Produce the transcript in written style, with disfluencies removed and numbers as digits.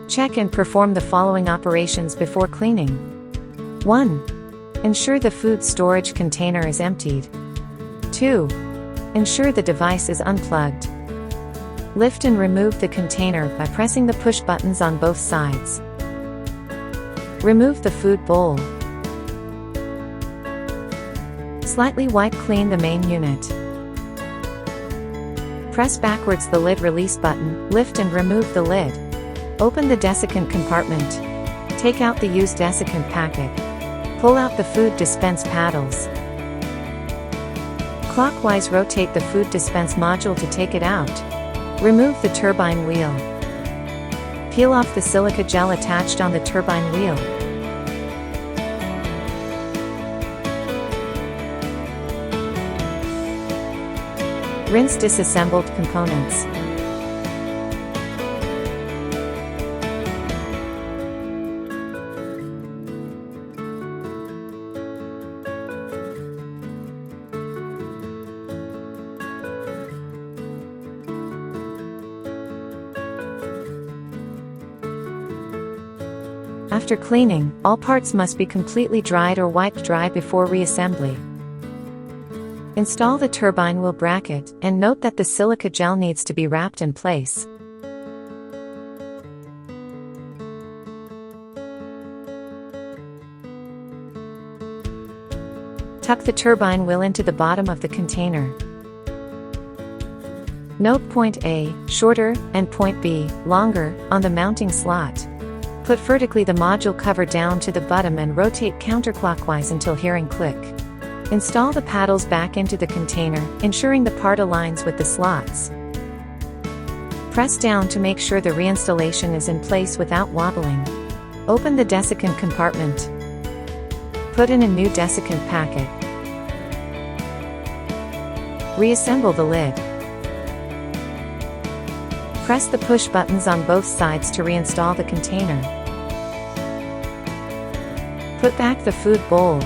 Check and perform the following operations before cleaning. 1. Ensure the food storage container is emptied. 2. Ensure the device is unplugged. Lift and remove the container by pressing the push buttons on both sides. Remove the food bowl. Slightly wipe clean the main unit. Press backwards the lid release button, lift and remove the lid. Open the desiccant compartment. Take out the used desiccant packet. Pull out the food dispense paddles. Clockwise rotate the food dispense module to take it out. Remove the turbine wheel. Peel off the silica gel attached on the turbine wheel. Rinse disassembled components. After cleaning, all parts must be completely dried or wiped dry before reassembly. Install the turbine wheel bracket, and note that the silica gel needs to be wrapped in place. Tuck the turbine wheel into the bottom of the container. Note point A, shorter, and point B, longer, on the mounting slot. Put vertically the module cover down to the bottom and rotate counterclockwise until hearing click. Install the paddles back into the container, ensuring the part aligns with the slots. Press down to make sure the reinstallation is in place without wobbling. Open the desiccant compartment. Put in a new desiccant packet. Reassemble the lid. Press the push buttons on both sides to reinstall the container. Put back the food bowl.